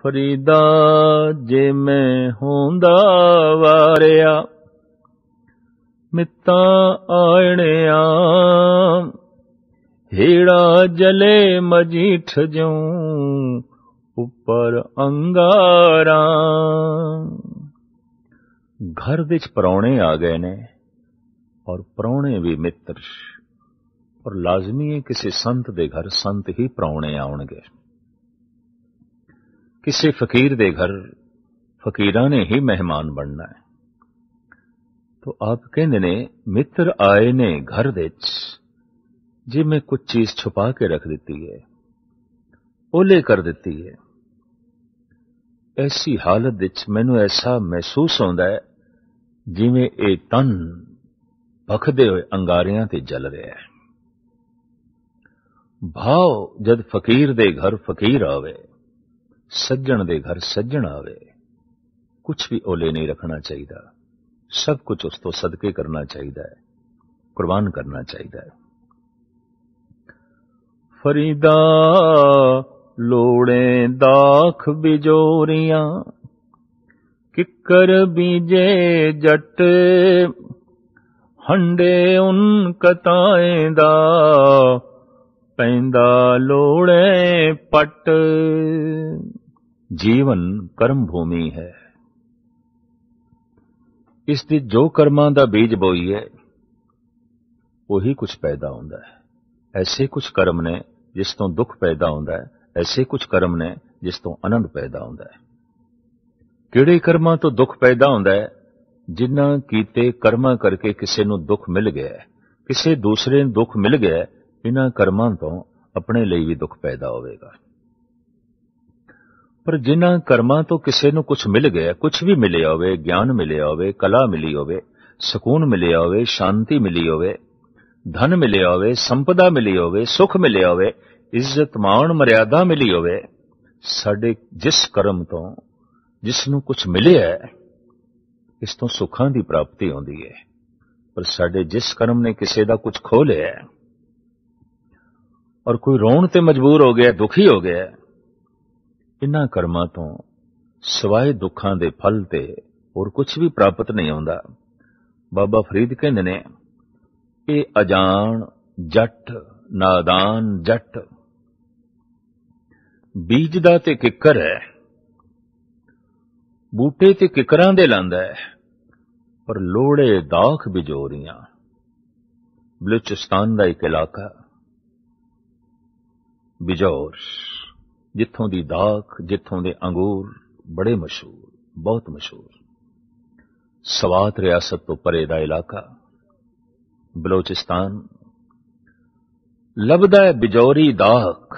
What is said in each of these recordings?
फरीदा जे मैं होंदा वारिया मित्ता आयणिया हेड़ा जले मजीठ जूं उपर अंगारा। घर विच परौणे आ गए ने और परौणे भी मित्र, और लाजमी है किसी संत दे घर संत ही परौणे आउणगे। किसी फकीर दे घर फकीरां ने ही मेहमान बनना है। तो आप कहंदे ने मित्र आए ने घर विच, जे मैं कुछ चीज छुपा के रख दिती है, ओले कर दिती है, ऐसी हालत विच मैनू ऐसा महसूस होंदा है जिवें ये तन भखदे हुए अंगारियां ते जल रहा है। भाव जद फकीर दे घर फकीर आवे, सज्जण दे घर सज्जण आवे, कुछ भी ओले नहीं रखना चाहिए, सब कुछ उस तो सदके करना चाहिए, कुर्बान करना चाहिए। फरीदा लोड़े दाख बिजोरियां किकर बीजे जट हंडे उन कताएं दा पैंदा लोड़े पट। जीवन कर्म भूमि है, इसदी जो कर्मां दा बीज बोई है वही कुछ पैदा होंदा है। ऐसे कुछ कर्म ने जिस तो दुख पैदा होंदा है, ऐसे कुछ कर्म ने जिस तो आनंद पैदा होंदा है। किहड़े कर्मां तो दुख पैदा होंदा है? जिन्हां कीते कर्मां करके किसी नूं दुख मिल गया है, किसी दूसरे नूं दुख मिल गया है, इन्हां कर्मां तो अपने लिए भी दुख पैदा होवेगा। पर जिन्हां कर्मां तो किसी नूं कुछ मिल गया, कुछ भी मिलिया होवे, ज्ञान मिलिया होवे, कला मिली होवे, सुकून मिलिया होवे, शांति मिली होवे, धन मिलिया होवे, संपदा मिली होवे, सुख मिलिया होवे, इज्जत मान मर्यादा मिली होवे, साडे जिस कर्म तो जिसनूं कुछ मिलिया है इस तो सुखां दी प्राप्ति होंदी है। पर साडे जिस कर्म ने किसी दा कुछ खो लिया है और कोई रोण ते मजबूर हो गया, दुखी हो गया, इन्हां कर्मां तो सिवाए दुखां दे फल ते और कुछ भी प्राप्त नहीं होंदा। बाबा फरीद कहंदे ने ये अजान जट नादान जट बीजदा ते किकर है, बूटे ते किकरां दे लांदा है, पर लोड़े दाख बिजोरियां। बलूचिस्तान दा एक इलाका बिजौर, जिथों दी दाख, जिथों दे अंगूर बड़े मशहूर, बहुत मशहूर। सवात रियासत तो परे दा इलाका बलूचिस्तान, लभदा है बिजौरी दाख,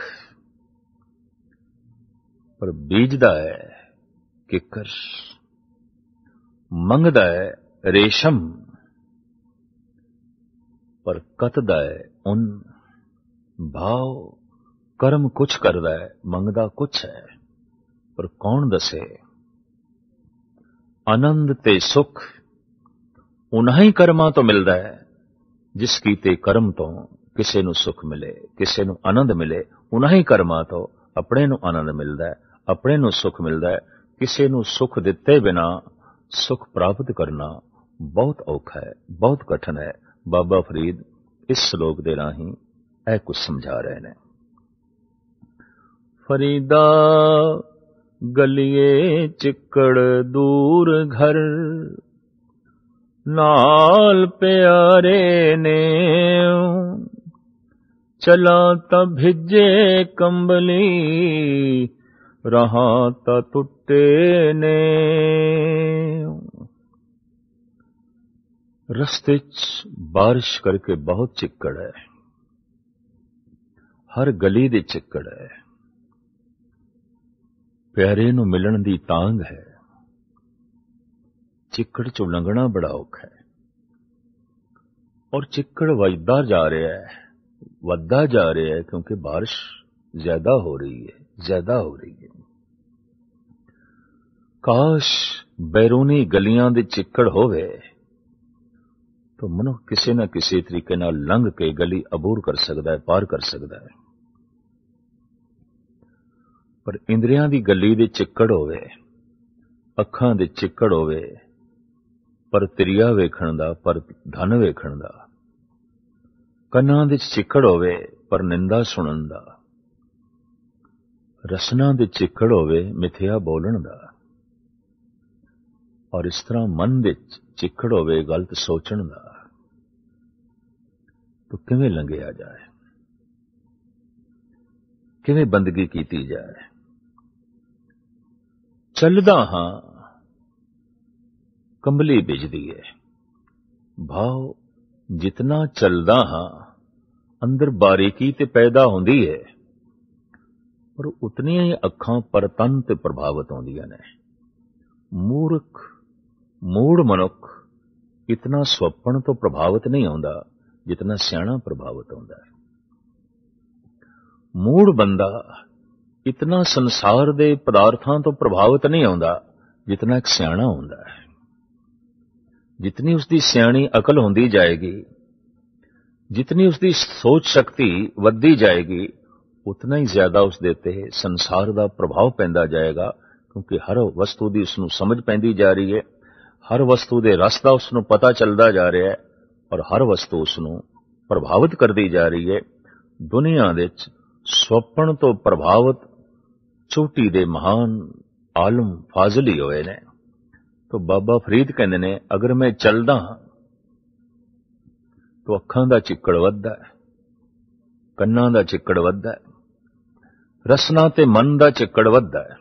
पर बीजदा है किकर, मंगदा है रेशम, पर कतदा है उन। भाव कर्म कुछ करदा है, मंगदा कुछ है, पर कौन दसे? आनंद ते सुख उन्हां ही कर्मां तो मिलदा है जिस कीते कर्म तो किसी नूं सुख मिले, किसी नूं आनंद मिले। उन्हां ही कर्मां तो अपने नूं आनंद मिलदा है, अपने नूं सुख मिलदा है। किसी नूं सुख दिते बिना सुख प्राप्त करना बहुत औखा है, बहुत कठिन है। बाबा फरीद इस श्लोक दे राहीं ऐ कुछ समझा रहे ने। फरीदा गलिए चिक्कड़ दूर घर नाल प्यारे ने चला ता भिजे कंबली रहा ता टुटे ने। रस्ते च बारिश करके बहुत चिक्कड़ है, हर गली दे चिक्कड़ है, प्यारे नूं मिलण दी तांग है, चिक्कड़ चों लंघना बड़ा औखा है। और चिक्कड़ वजदा जा रहा है, वधदा जा रहा है, क्योंकि बारिश ज्यादा हो रही है, ज्यादा हो रही है। काश बैरूनी गलियां दे चिक्कड़ होवे तो मनुख किसी न किसी तरीके नाल लंघ के गली अबूर कर सकता है, पार कर सकता है। पर इंद्रियां दी गली दे चिक्कड़ होवे, अखां दे चिक्कड़ होवे, पर तिरिया वेखण दा, पर धन वेखण दा, ਕੰਨਾਂ ਦੇ ਚਿੱਕੜ ਹੋਵੇ ਪਰ ਨਿੰਦਾ ਸੁਣਨ ਦਾ, ਰਸਨਾ ਦੇ ਚਿੱਕੜ ਹੋਵੇ ਮਿਥਿਆ ਬੋਲਣ ਦਾ, ਔਰ ਇਸ ਤਰ੍ਹਾਂ ਮਨ ਦੇ ਚਿੱਕੜ ਹੋਵੇ ਗਲਤ ਸੋਚਣ ਦਾ, ਤਾਂ ਕਿਵੇਂ ਲੰਘਿਆ ਜਾਏ, ਕਿਵੇਂ ਬੰਦਗੀ ਕੀਤੀ ਜਾਏ। ਚੱਲਦਾ ਹਾਂ ਕੰਬਲੀ ਬਿਜਦੀ ਹੈ, ਭਾਵ जितना चलदा हाँ अंदर बारीकी ते पैदा होंदी है, पर उतनियां ही अखां परतन ते प्रभावित होंदियां ने। मूर्ख मूढ़ मनुख इतना स्वप्न तो प्रभावित नहीं होंदा जितना सियाणा प्रभावित होंदा है। मूढ़ बंदा इतना संसार दे पदार्थां तो प्रभावित नहीं होंदा जितना एक सियाणा होंदा है। जितनी उसकी सियाणी अकल होंदी जाएगी, जितनी उसकी सोच शक्ति वधदी जाएगी, उतना ही ज्यादा उसदे ते संसार का प्रभाव पैंदा जाएगा, क्योंकि हर वस्तु की उसनूं समझ पैंदी जा रही है, हर वस्तु के रस का उसनूं पता चलता जा रहा है, और हर वस्तु उसनूं प्रभावित करती जा रही है। दुनिया दे स्वप्न तो प्रभावित चोटी दे महान आलम फाजिल ही होए ने। तो बाबा फरीद कहते ने, अगर मैं चलदा तो अखां दा चिक्कड़ वधदा है, कन्नां दा चिक्कड़ वधदा है, रसना ते मन दा चिक्कड़ वधदा है,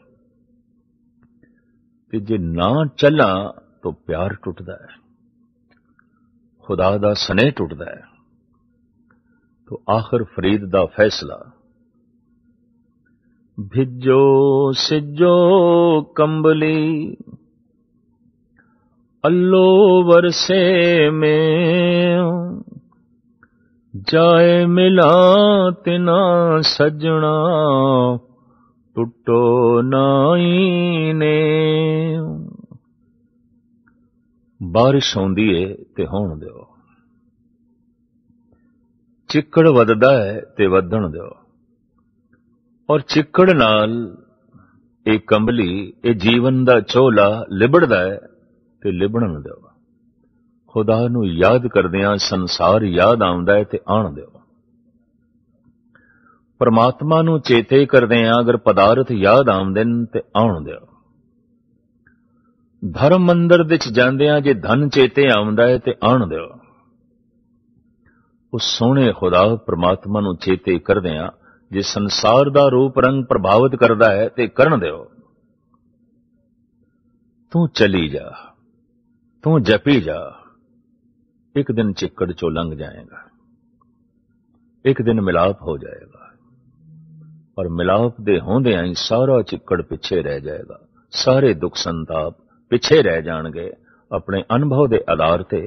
ते जे ना चला तो प्यार टुटदा है, खुदा दा स्नेह टुटदा है। तो आखिर फरीद दा फैसला, भिजो सिजो कंबली अल्लो वरसे में, जाए मिला तिना सजना टुटो नाई ने। बारिश आउंदी है ते होण दिओ, चिक्कड़ वधदा है ते वधण दिओ, और चिक्कड़ नाल ए कंबली ए जीवन दा झोला लिबड़दा है ते लिबड़न दिओ। खुदा नूं याद करदियां संसार याद आउंदा है ते आण दिओ। परमात्मा नूं चेते करदियां अगर पदार्थ याद आउंदे न ते आउण दिओ। धर्म मंदिर विच जांदियां जे धन चेते आउंदा है ते आण दिओ। उस सोहणे खुदा परमात्मा नूं चेते करदियां जे संसार दा रूप रंग प्रभावित करदा है ते करन दिओ। तू चली जा, तू जपी जा, एक दिन चिक्कड़ चो लंघ जाएगा, एक दिन मिलाप हो जाएगा, और मिलाप दे होंदियां ही सारा चिक्कड़ पिछे रह जाएगा, सारे दुख संताप पिछे रह जाणगे। अपने अनुभव के आधार ते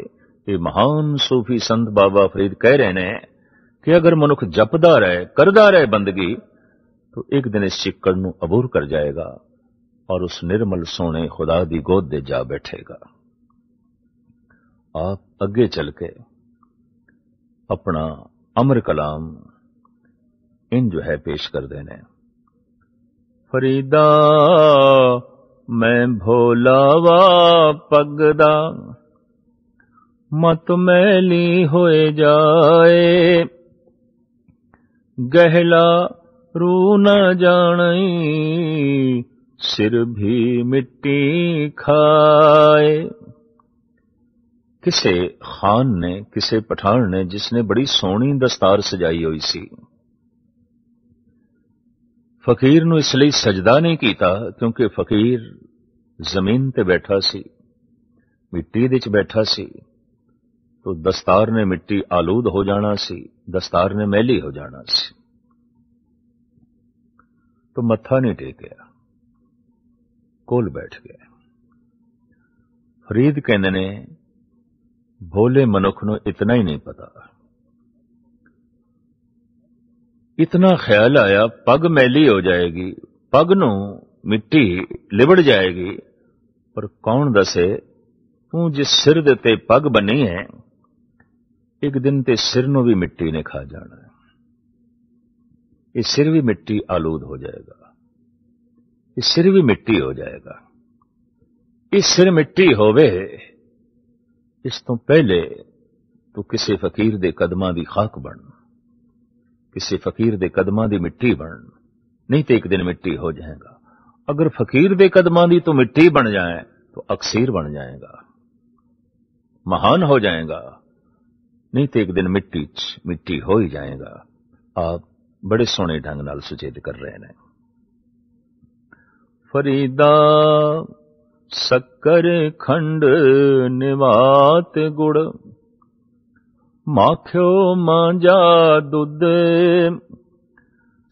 ये महान सूफी संत बाबा फरीद कह रहे हैं कि अगर मनुख जपदा रहे, करदा रहे बंदगी, तो एक दिन इस चिक्कड़ नूं अबूर कर जाएगा और उस निर्मल सोने खुदा दी गोद दे जा बैठेगा। आप अगे चल के अपना अमर कलाम इन जो है पेश कर देने। फरीदा मैं भोलावा पगदा, मत मैली होए जाए, गहला रू न जानई, सिर भी मिट्टी खाए। किसे खान ने, किसे पठान ने, जिसने बड़ी सोहनी दस्तार सजाई हुई सी, फकीर नूं इसलिए सजदा नहीं कीता क्योंकि फकीर जमीन ते बैठा सी, मिट्टी दे च बैठा सी, तो दस्तार ने मिट्टी आलूद हो जाना सी, दस्तार ने मैली हो जाना सी, तो मत्था नहीं टेकिया, कोल बैठ गया। फरीद कहंदे ने भोले मनुख नूं इतना ही नहीं पता, इतना ख्याल आया पग मैली हो जाएगी, पग नूं मिट्टी लिबड़ जाएगी, पर कौन दसे तू जिस सिर दे ते पग बनी है, एक दिन ते सिर नूं भी मिट्टी ने खा जाना है, ये सिर भी मिट्टी आलूद हो जाएगा। कि सिर भी मिट्टी हो जाएगा। ये सिर मिट्टी होवे, इस तो पहले तू किसी फकीर दे कदमां दी खाक बन, किसी फकीर दे कदमां दी मिट्टी बन, नहीं तो एक दिन मिट्टी हो जाएगा। अगर फकीर दे कदमां दी तो मिट्टी बन जाए तो अक्सीर बन जाएगा, महान हो जाएगा, नहीं तो एक दिन मिट्टी हो ही जाएगा। आप बड़े सोहने ढंग नाल सुचेत कर रहे हैं। फरीदा शक्कर खंड निवात गुड़, माखियो मांजा दुध,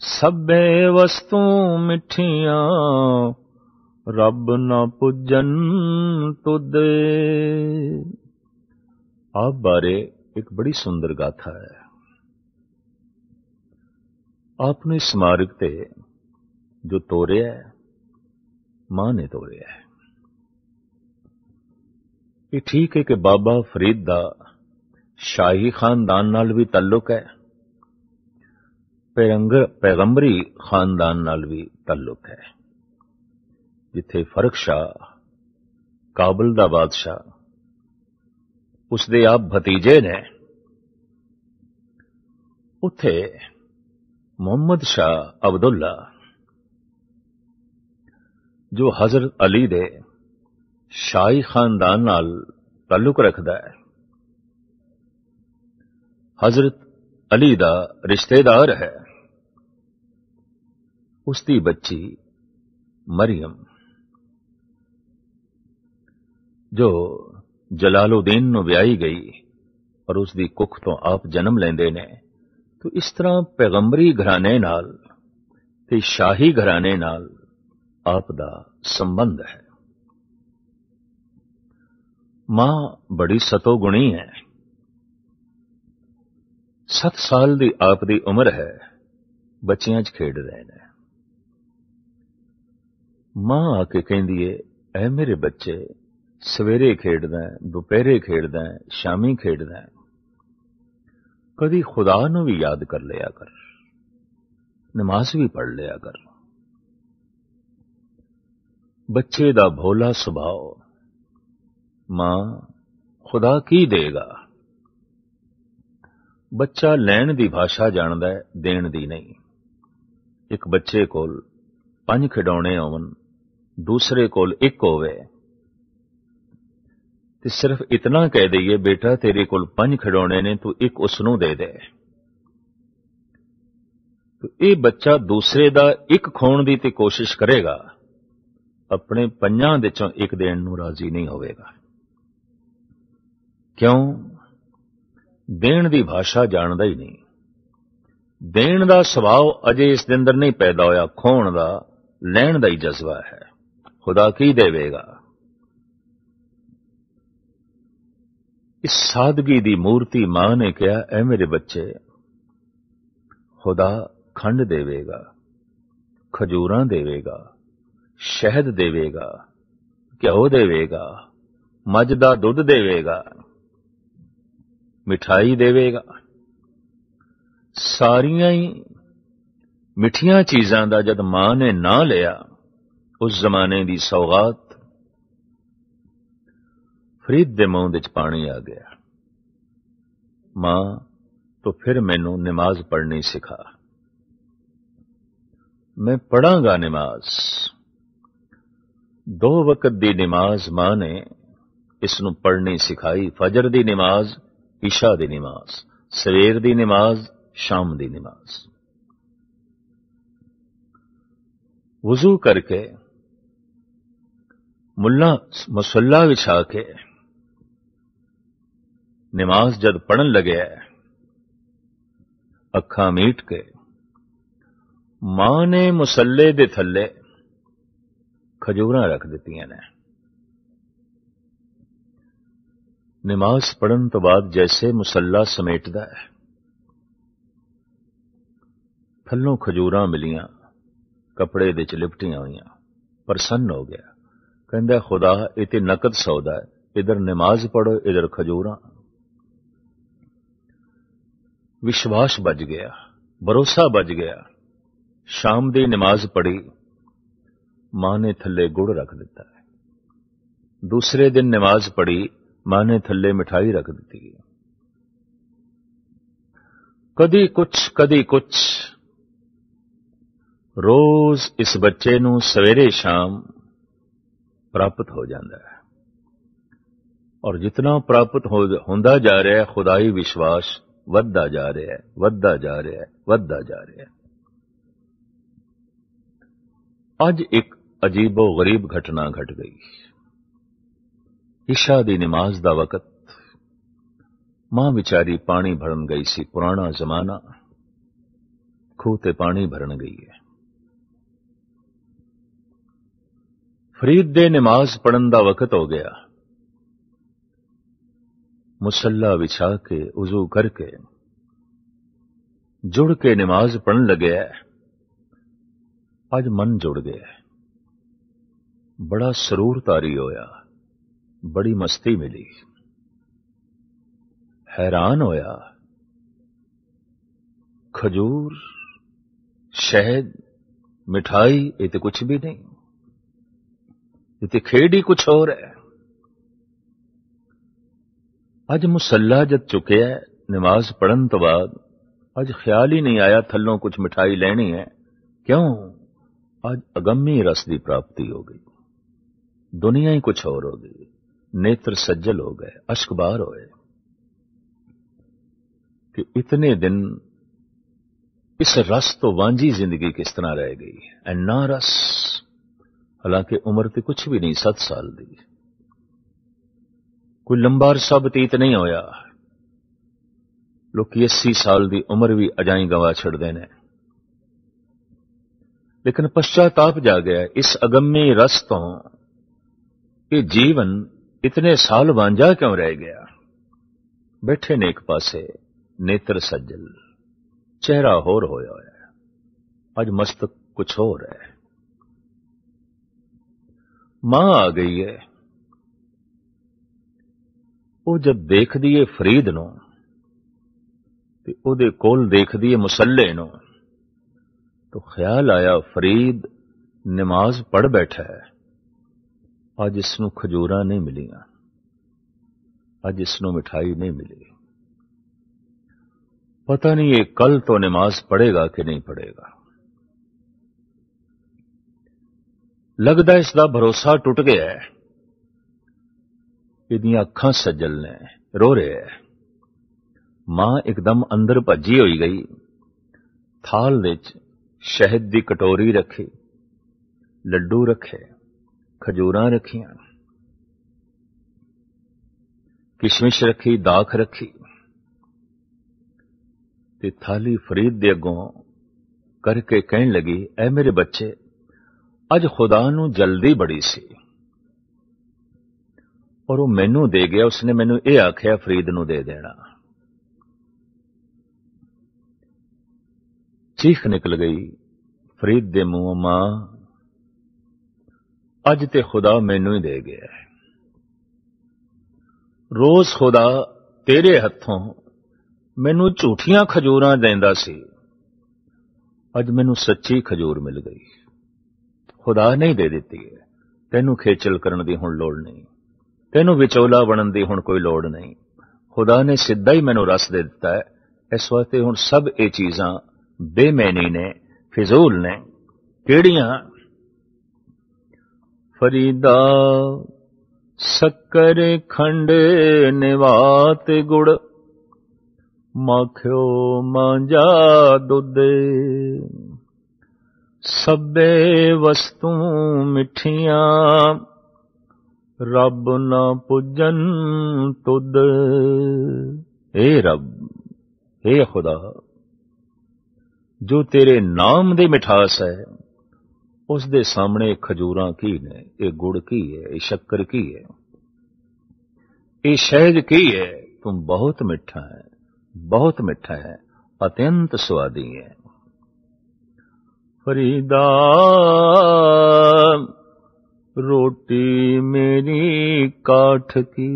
सभे वस्तु मिठियां, रब ना पुजन तुद। आप बारे एक बड़ी सुंदर गाथा है। आपने इस मार्ग ते जो तोरिया है, मां ने तोरिया है। ये ठीक है कि बाबा फरीद दा शाही खानदान नाल भी ताल्लुक है, पैगंबरी खानदान नाल भी ताल्लुक है। जिथे फर्क शाह काबुल दा बादशाह, उसदे आप भतीजे ने, उथे मोहम्मद शाह अब्दुल्ला जो हजरत अली दे शाही खानदान नाल ताल्लुक रखदा है, हजरत अली दा रिश्तेदार है, उसकी बच्ची मरियम जो जलालुद्दीन नूं ब्याही गई और उसकी कुख तो आप जन्म लेंदे ने। तो इस तरह पैगंबरी घराने नाल ते शाही घराने नाल आप दा संबंध है। मां बड़ी सतोगुणी है। 7 साल दी आप दी उम्र है, बच्चियां च खेड रहे ने। मां आके कहंदी है, ऐ मेरे बच्चे, सवेरे खेडदा है, दोपहरे खेडदा है, शामी खेडदा है, कदी खुदा नूं भी याद कर लिया कर, नमाज भी पढ़ लिया कर। बच्चे दा भोला सुभाव, मां खुदा की देगा। बच्चा लैण दी भाषा जानदा है, देण दी नहीं। एक बच्चे कोल 5 खिडौने होवन, दूसरे कोल 1 होवे, ते सिर्फ इतना कह दईए, बेटा तेरे कोल 5 खिडौने ने, तू 1 उसनूं दे दे। तो ये बच्चा दूसरे दा 1 खोण दी ते कोशिश करेगा, अपने 5 दे चों 1 देण नूं राजी नहीं होवेगा। क्यों? देण दी भाषा जानदा ही नहीं। देण दा सुभाव अजे इस दे अंदर नहीं पैदा होया, खोण दा, लैण दा ही जज्बा है। खुदा की देवेगा। इस सादगी दी मूर्ति मां ने कहा, ऐ मेरे बच्चे, खुदा खंड देवेगा, खजूरां देवेगा, शहद देवेगा, घ्यो देवेगा, मझ दा दुध देवेगा, मिठाई देवेगा। सारियां ही मिठियां चीजां दा जद मां ने ना लिया, उस जमाने दी सौगात, फरीद दे मुंह विच पानी आ गया। मां, तो फिर मैनू नमाज पढ़नी सिखा। मैं पढ़ांगा नमाज। 2 वक्त दी नमाज मां ने इसनू पढ़नी सिखाई। फजर दी नमाज, इशा दी नमाज, सवेर दी नमाज, शाम दी नमाज। वजू करके मुल्ला मुसल्ला बिछा के नमाज जद पढ़न लगे, अखा मीट के मां ने मुसल्ले दे थल्ले खजूरां रख दित्तियां ने। नमाज पढ़न तो बाद जैसे मुसल्ला समेटदा है, थल्लों खजूरां मिलियां, कपड़े दे च लिपटियां होईयां, प्रसन्न हो गया। कहंदा, खुदा इते नकद सौदा है, इधर नमाज पढ़ो, इधर खजूरां। विश्वास बच गया, भरोसा बच गया। शाम दी नमाज पढ़ी, मां ने थल्ले गुड़ रख दिता है। दूसरे दिन नमाज पढ़ी, मां ने थल्ले मिठाई रख दी है। कदी कुछ रोज इस बच्चे नूं सवेरे शाम प्राप्त हो जाता है, और जितना प्राप्त होंदा जा रहा है, खुदाई विश्वास वधदा जा रहा है, वधदा जा रहा है, वधदा जा रहा है। अज एक अजीबो गरीब घटना घट गई। इशा दी नमाज दा वकत, मां विचारी पानी भरन गई सी। पुराना जमाना, खूह ते पानी भरन गई है। फरीद दे नमाज पढ़न दा वकत हो गया। मुसल्ला बिछा के, उजू करके, जुड़ के नमाज पढ़न लगे। अज मन जुड़ गया, बड़ा सरूर तारी होया, बड़ी मस्ती मिली। हैरान होया, खजूर, शहद, मिठाई, ये तो कुछ भी नहीं, ये तो खेड ही कुछ और है। अज मुसल्ला जद चुके है नमाज पढ़न तो बाद, अज ख्याल ही नहीं आया थल्लों कुछ मिठाई लेनी है। क्यों? आज अगम्मी रस की प्राप्ति हो गई, दुनिया ही कुछ और हो गई। नेत्र सज्जल हो गए, अश्क बार होए कि इतने दिन इस रस तो वांझी जिंदगी किस तरह रह गई। अन्ना रस, हालांकि उम्र तो कुछ भी नहीं, 7 साल दी, कोई लंबा अरसा बतीत नहीं होया। लोग 80 साल की उम्र भी अजाई गवा छड़ते हैं। लेकिन पश्चाताप जा गया इस अगम्य रस तो, ये जीवन इतने साल वांझा क्यों रह गया। बैठे ने एक पासे, नेत्र सज्जल, चेहरा होर होया है, आज मस्तक कुछ और है। मां आ गई है, वो जब देख दिए फरीद नो, ते ओदे कोल देख दिए मुसल्ले नो, तो ख्याल आया फरीद नमाज पढ़ बैठा है, आज इसनू खजूरा नहीं मिलियां, आज इसनू मिठाई नहीं मिली। पता नहीं ये कल तो नमाज पढ़ेगा कि नहीं पढ़ेगा। लगदा इसका भरोसा टुट गया है। इदियां अखां सज्जल ने, रो रहे है। मां एकदम अंदर भजी होई गई। थाल विच शहद दी कटोरी रखी, लड्डू रखे, खजूरां रखियां, किशमिश रखी, दाख रखी, ते थाली फरीद दे अगों करके कहन लगी, ऐ मेरे बच्चे, अज खुदा नू जल्दी बड़ी सी, और वो मैनू दे गया। उसने मैनू ये आख्या फरीद नू दे देना। चीख निकल गई फरीद दे मुंह, मां अज ते खुदा मैनू ही दे गया है। रोज खुदा तेरे हथों मैनू झूठियां खजूरां देंदा सी, अज मैनू सच्ची खजूर मिल गई। खुदा नहीं दे दिती है, तेनू खेचल करन दी हुण लोड़ नहीं, तेनू विचोला बनन दी हुण कोई लोड़ नहीं। खुदा ने सीधा ही मैनू रस दे दिता है। इस वास्ते हुण सब ये चीजां बेमैनी ने, फिजूल ने। केड़ियां? फरीदा शक्कर खंड निवात गुड़, माखियो मांजा दुध, सबे वस्तु मिठियां, रब ना पुजन तुद। हे रब, हे खुदा, जो तेरे नाम दे मिठास है, उस दे सामने खजूरां की ने, ये गुड़ की है, ये शक्कर की है, ये शहद की है। तुम बहुत मिठा है, बहुत मिठा है, अत्यंत स्वादी है। फरीदा रोटी मेरी काठ की,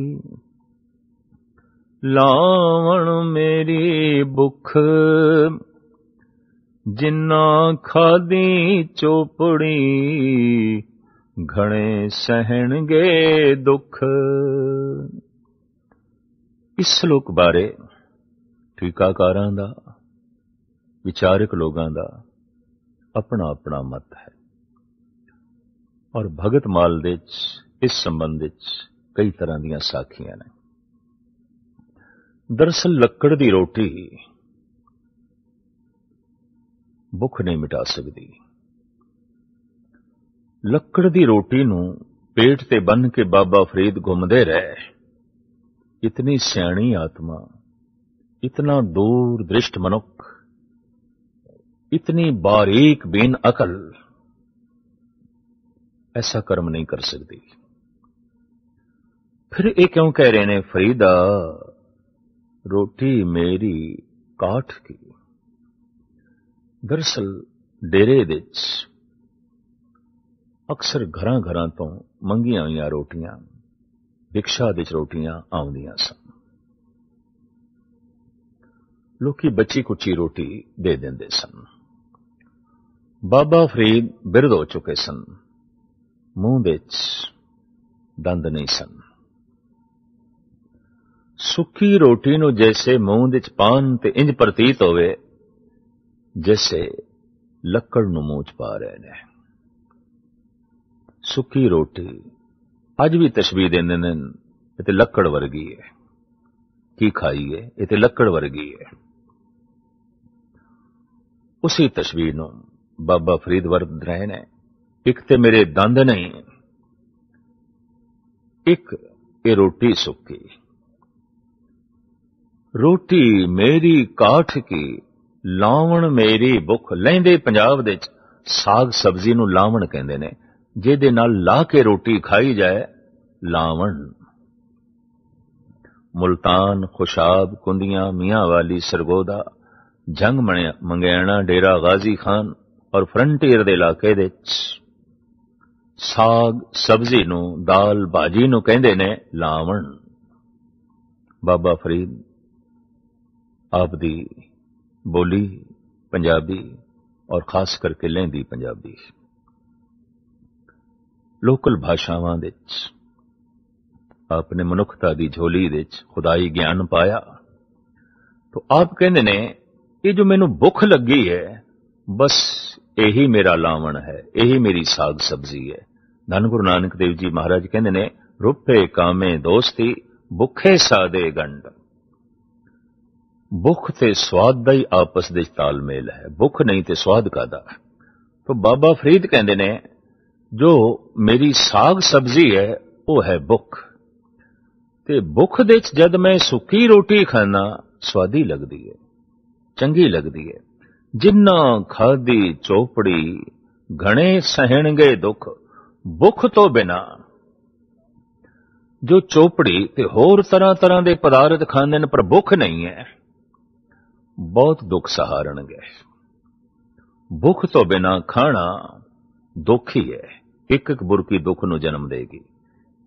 लावण मेरी भुख, जिन्ना खादी चोपड़ी घणे सहणगे दुख। इस श्लोक बारे टीकाकारां दा, विचारक लोगां दा अपना अपना मत है और भगत माल दे इस संबंध कई तरह दीयां साखियां ने। दरअसल लक्कड़ दी रोटी भुख नहीं मिटा सकती। लक्कड़ दी रोटी नूं पेट ते बन के बाबा फरीद घुमदे रहे। इतनी सियाणी आत्मा, इतना दूर दृष्ट मनुख, इतनी बारीक बीन अकल ऐसा कर्म नहीं कर सकती। फिर ये क्यों कह रहे ने फरीदा रोटी मेरी काठ की। दरअसल डेरे विच अक्सर घरां घरां तो मंगियां हुई रोटियां, भिक्षा विच रोटियां आउंदियां सन। लोकी बची कुची रोटी दे देंदे सन। बाबा फरीद बिरध हो चुके सन, मूंह विच दंद नहीं सन। सुक्की रोटी नूं जैसे मूंह विच पान ते इंज प्रतीत होवे जैसे लक्कड़ नूं मूंह च पा रहे ने। सुक्की रोटी अज भी तशबीह देंदे ने, ये ते लक्कड़ वर्गी है। की खाईए, ये ते लक्कड़ वर्गी है। उसी तशबीह नूं बाबा फरीद वरत रहे ने। एक ते मेरे दंद नहीं, एक ये रोटी सुक्की। रोटी मेरी काठ की, लावण मेरी भुख। लहिंदे पंजाब दे साग सब्जी नूं लावण कहंदे ने, जिहदे नाल ला के रोटी खाई जाए, लावण। मुल्तान, खुशाब, कुंदियां, मियां वाली, सरगोदा, जंग मंगैणा, डेरा गाजी खान और फ्रंटियर दे इलाके दे साग सब्जी नूं, दाल भाजी नूं कहंदे ने लावण। बाबा फरीद आप दी बोली पंजाबी और खास करके लहिंदी पंजाबी, लोकल भाषावां विच आपने मनुखता दी झोली विच खुदाई ज्ञान पाया। तो आप कहंदे ने ये जो मैनू भुख लगी है, बस यही मेरा लावण है, यही मेरी साग सब्जी है। धन गुरु नानक देव जी महाराज कहंदे ने रुपे कामे दोस्ती, भुखे सादे गंड। भुख ते स्वाद दा ही आपस दे तालमेल है। भुख नहीं ते स्वाद कादा। तो बाबा फरीद कहंदे ने जो मेरी साग सब्जी है वो है भुख। ते भुख दे जद मैं सुक्की रोटी खाना स्वादी लगदी है, चंगी लगदी है। जिन्ना खादी चोपड़ी घणे सहणगे दुख। भुख तो बिना जो चोपड़ी ते होर तरह तरह दे पदार्थ खांदे ने पर भुख नहीं है, बहुत दुख सहारणगे। भुख तो बिना खाना दुख ही है। एक एक बुरकी दुख नूं जन्म देगी,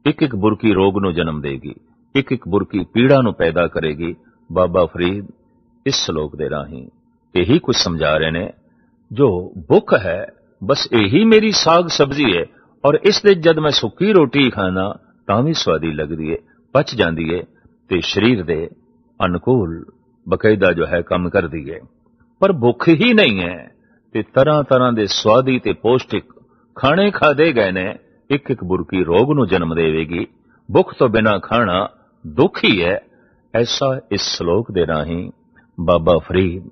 एक एक बुरकी रोग नूं जन्म देगी, एक एक बुरकी पीड़ा नूं पैदा करेगी। बाबा फरीद इस श्लोक दे राहीं यही कुछ समझा रहे ने, जो भुख है बस यही मेरी साग सब्जी है और इस दे जद मैं सुक्की रोटी खाना तां भी स्वादी लगदी है, पच जांदी है ते शरीर दे अनुकूल बकायदा जो है काम कर दी है। पर भुख ही नहीं है ते तरह तरह दे स्वादी ते पौष्टिक खाने खादे गए ने, एक एक बुरकी रोग नूं जन्म देवेगी। भुख तो बिना खाना दुख ही है। ऐसा इस श्लोक दे राहीं बाबा फरीद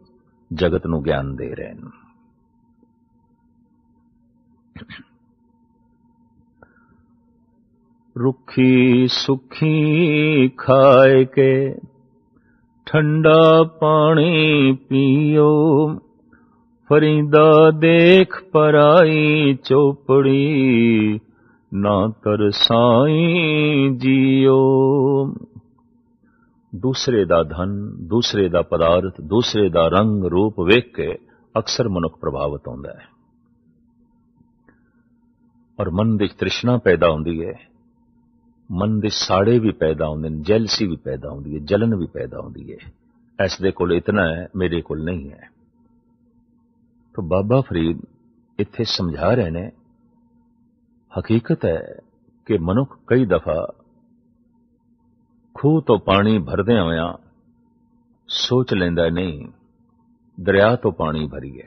जगत नूं ज्ञान दे रहे हैं। रुखी सुखी खाए के ठंडा पानी पियो, फरीदा देख पराई चोपड़ी ना तरसाई जियो। दूसरे दा धन, दूसरे दा पदार्थ, दूसरे दा रंग रूप वेख के अक्सर मनुख प्रभावित होंदा है और मन दी तृष्णा पैदा होंदी है। मन दे साड़े भी पैदा होंदे ने, जैलसी भी पैदा होंदी है, जलन भी पैदा होंदी है। ऐस दे कोल इतना है, मेरे कोल नहीं है। तो बाबा फरीद इत्थे समझा रहे ने ਹਕੀਕਤ ਹੈ ਕਿ ਮਨੁੱਖ ਕਈ ਦਫਾ ਖੂਹ ਤੋਂ ਪਾਣੀ ਭਰਦਿਆਂ ਹੋਇਆਂ ਸੋਚ ਲੈਂਦਾ ਨਹੀਂ ਦਰਿਆ ਤੋਂ ਪਾਣੀ ਭਰੀਏ,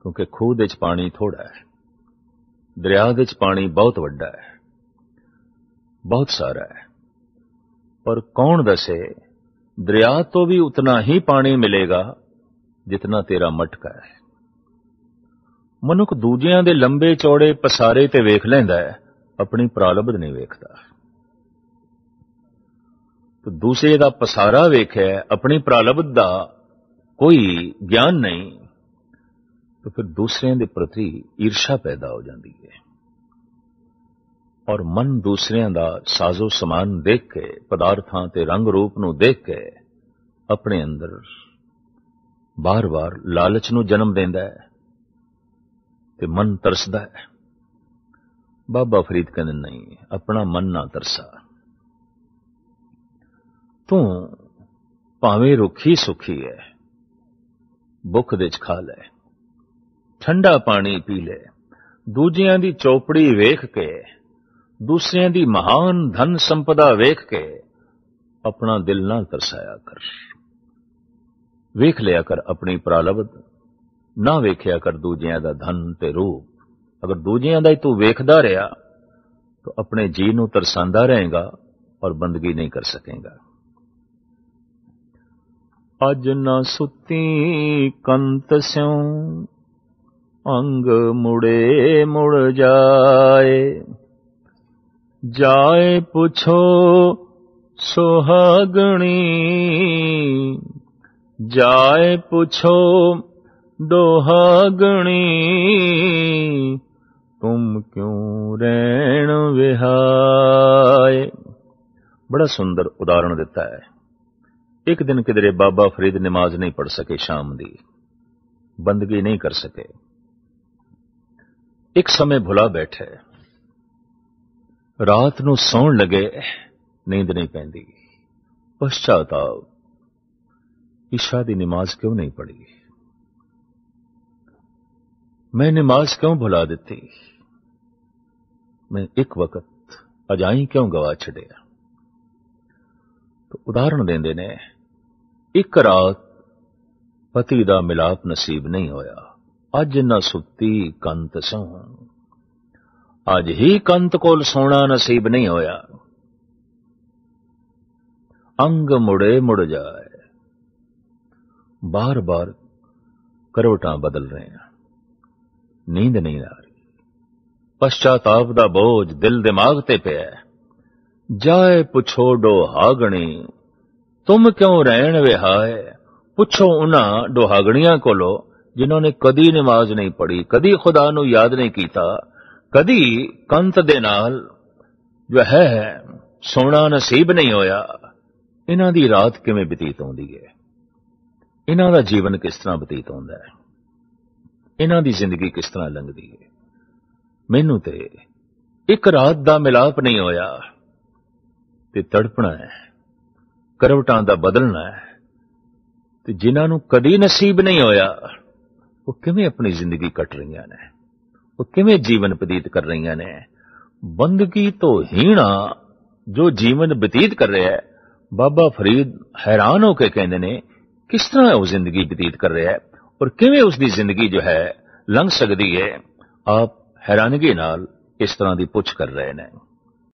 ਕਿਉਂਕਿ ਖੂਹ ਦੇ 'ਚ ਪਾਣੀ ਥੋੜਾ ਹੈ, ਦਰਿਆ ਦੇ 'ਚ ਪਾਣੀ ਬਹੁਤ ਵੱਡਾ ਹੈ, ਬਹੁਤ ਸਾਰਾ ਹੈ। ਪਰ ਕੌਣ ਦੱਸੇ ਦਰਿਆ ਤੋਂ ਵੀ ਉਤਨਾ ਹੀ ਪਾਣੀ ਮਿਲੇਗਾ ਜਿਤਨਾ ਤੇਰਾ ਮਟਕਾ ਹੈ। ਮਨੁੱਖ ਦੂਜਿਆਂ ਦੇ ਲੰਬੇ ਚੌੜੇ ਪਸਾਰੇ ਤੇ ਵੇਖ ਲੈਂਦਾ ਹੈ, ਆਪਣੀ ਪ੍ਰਾਲਬਧ ਨਹੀਂ ਵੇਖਦਾ। ਦੂਸਰੇ ਦਾ ਪਸਾਰਾ ਵੇਖਿਆ, ਆਪਣੀ ਪ੍ਰਾਲਬਧ ਦਾ ਕੋਈ ਗਿਆਨ ਨਹੀਂ, ਤਾਂ ਫਿਰ ਦੂਸਰਿਆਂ ਦੇ ਪ੍ਰਤੀ ਈਰਸ਼ਾ ਪੈਦਾ ਹੋ ਜਾਂਦੀ ਹੈ। ਔਰ ਮਨ ਦੂਸਰਿਆਂ ਦਾ ਸਾਜ਼ੋ ਸਮਾਨ ਦੇਖ ਕੇ, ਪਦਾਰਥਾਂ ਤੇ ਰੰਗ ਰੂਪ ਨੂੰ ਦੇਖ ਕੇ ਆਪਣੇ ਅੰਦਰ ਬਾਰ-ਬਾਰ ਲਾਲਚ ਨੂੰ ਜਨਮ ਦਿੰਦਾ ਹੈ ਤੇ ਮਨ ਤਰਸਦਾ ਹੈ। ਬਾਬਾ ਫਰੀਦ ਕਹਿੰਦੇ ਨਹੀਂ, ਆਪਣਾ ਮਨ ਨਾ ਤਰਸਾ। ਤੂੰ ਭਾਵੇਂ ਰੁੱਖੀ ਸੁੱਖੀ ਹੈ, ਭੁੱਖ ਦੇ 'ਚ ਖਾ ਲੈ, ਠੰਡਾ ਪਾਣੀ ਪੀ ਲੈ, ਦੂਜਿਆਂ ਦੀ ਚੌਪੜੀ ਵੇਖ ਕੇ, ਦੂਸਰਿਆਂ ਦੀ ਮਹਾਨ ਧਨ ਸੰਪਦਾ ਵੇਖ ਕੇ ਆਪਣਾ ਦਿਲ ਨਾ ਤਰਸਾਇਆ ਕਰ। ਵੇਖ ਲਿਆ ਕਰ ਆਪਣੀ ਪ੍ਰਾਲਬਧ, ਨਾ ਵੇਖਿਆ ਕਰ ਦੂਜਿਆਂ ਦਾ ਧਨ ਤੇ ਰੂਪ। ਅਗਰ ਦੂਜਿਆਂ ਦਾ ਹੀ ਤੂੰ ਵੇਖਦਾ ਰਿਹਾ ਤਾਂ ਆਪਣੇ ਜੀ ਨੂੰ ਤਰਸਾਂਦਾ ਰਹੇਗਾ ਔਰ ਬੰਦਗੀ ਨਹੀਂ ਕਰ ਸਕੇਗਾ। ਅਜ ਨਾ ਸੁੱਤੀ ਕੰਤ ਸਿਉ ਅੰਗ ਮੁੜੇ ਮੁੜ ਜਾਏ, ਜਾਏ ਪੁੱਛੋ ਸੁਹਾਗਣੀ, ਜਾਏ ਪੁੱਛੋ ਦੁਹਾਗਣੀ, ਤੁਮ ਕਿਉਂ ਰਹਿਣ ਵਿਹਾਏ। ਬੜਾ ਸੁੰਦਰ ਉਦਾਹਰਣ ਦਿੱਤਾ ਹੈ। ਇੱਕ ਦਿਨ ਕਿਧਰੇ ਬਾਬਾ ਫਰੀਦ ਨਮਾਜ਼ ਨਹੀਂ ਪੜ੍ਹ ਸਕੇ, ਸ਼ਾਮ ਦੀ ਬੰਦਗੀ ਨਹੀਂ ਕਰ ਸਕੇ। ਇੱਕ ਸਮੇਂ ਭੁਲਾ ਬੈਠੇ, ਰਾਤ ਨੂੰ ਸੌਣ ਲੱਗੇ, ਨੀਂਦ ਨਹੀਂ ਪੈਂਦੀ। ਪਛਤਾਵਾ, ਈਸ਼ਾ ਦੀ ਨਮਾਜ਼ ਕਿਉਂ ਨਹੀਂ ਪੜ੍ਹੀ, ਮੈਂ ਨਮਾਜ਼ ਕਿਉਂ ਭੁਲਾ ਦਿੱਤੀ, ਮੈਂ ਇੱਕ ਵਕਤ ਅਜਾਈ ਕਿਉਂ ਗਵਾ ਛੱਡਿਆ। ਉਦਾਹਰਣ ਦਿੰਦੇ ਨੇ, ਇੱਕ ਰਾਤ ਪਤੀ ਦਾ ਮਿਲਾਪ ਨਸੀਬ ਨਹੀਂ ਹੋਇਆ, ਅੱਜ ਨਾ ਸੁੱਤੀ ਕੰਤ ਸੌਂ, ਅੱਜ ਹੀ ਕੰਤ ਕੋਲ ਸੋਣਾ ਨਸੀਬ ਨਹੀਂ ਹੋਇਆ। ਅੰਗ ਮੁੜੇ ਮੁੜ ਜਾਏ, ਬਾਰ-ਬਾਰ ਕਰਵਟਾਂ ਬਦਲ ਰਹੇ ਹਾਂ, ਨੀਂਦ ਨਹੀਂ ਆ ਰਹੀ, ਪਛਤਾਤਾਪ ਦਾ ਬੋਝ ਦਿਲ ਦਿਮਾਗ ਤੇ ਪਿਆ। ਜਾਏ ਪੁੱਛੋ ਡੋਹਾਗਣੀ, ਤੁਮ ਕਿਉਂ ਰਹਿਣ ਵਿਹਾਏ। ਪੁੱਛੋ ਉਹਨਾਂ ਡੋਹਾਗਣੀਆਂ ਕੋਲੋਂ ਜਿਨ੍ਹਾਂ ਨੇ ਕਦੀ ਨਮਾਜ਼ ਨਹੀਂ ਪੜ੍ਹੀ, ਕਦੀ ਖੁਦਾ ਨੂੰ ਯਾਦ ਨਹੀਂ ਕੀਤਾ, ਕਦੀ ਕੰਤ ਦੇ ਨਾਲ ਜੋ ਹੈ ਸੋਣਾ ਨਸੀਬ ਨਹੀਂ ਹੋਇਆ। ਇਹਨਾਂ ਦੀ ਰਾਤ ਕਿਵੇਂ ਬਤੀਤ ਹੁੰਦੀ ਹੈ, ਇਹਨਾਂ ਦਾ ਜੀਵਨ ਕਿਸ ਤਰ੍ਹਾਂ ਬਤੀਤ ਹੁੰਦਾ ਹੈ, ਇਹਨਾਂ ਦੀ ਜ਼ਿੰਦਗੀ ਕਿਸ ਤਰ੍ਹਾਂ ਲੰਘਦੀ ਹੈ। ਮੈਨੂੰ ਤੇ ਇੱਕ ਰਾਤ ਦਾ ਮਿਲਾਪ ਨਹੀਂ ਹੋਇਆ ਤੇ ਤੜਪਣਾ ਹੈ, ਕਰਵਟਾਂ ਦਾ ਬਦਲਣਾ ਹੈ। ਤੇ ਜਿਨ੍ਹਾਂ ਨੂੰ ਕਦੀ ਨਸੀਬ ਨਹੀਂ ਹੋਇਆ, ਉਹ ਕਿਵੇਂ ਆਪਣੀ ਜ਼ਿੰਦਗੀ ਕੱਟ ਰਹੀਆਂ ਨੇ, ਉਹ ਕਿਵੇਂ ਜੀਵਨ ਬਤੀਤ ਕਰ ਰਹੀਆਂ ਨੇ। ਬੰਦਗੀ ਤੋਂ ਹੀਣਾ ਜੋ ਜੀਵਨ ਬਤੀਤ ਕਰ ਰਿਹਾ ਹੈ, ਬਾਬਾ ਫਰੀਦ ਹੈਰਾਨ ਹੋ ਕੇ ਕਹਿੰਦੇ ਨੇ, ਕਿਸ ਤਰ੍ਹਾਂ ਉਹ ਜ਼ਿੰਦਗੀ ਬਤੀਤ ਕਰ ਰਿਹਾ ਹੈ ਔਰ ਕਿਵੇਂ ਉਸ ਦੀ ਜ਼ਿੰਦਗੀ ਜੋ ਹੈ ਲੰਘ ਸਕਦੀ ਹੈ। ਆਪ ਹੈਰਾਨਗੀ ਨਾਲ ਇਸ ਤਰ੍ਹਾਂ ਦੀ ਪੁੱਛ ਕਰ ਰਹੇ ਨੇ।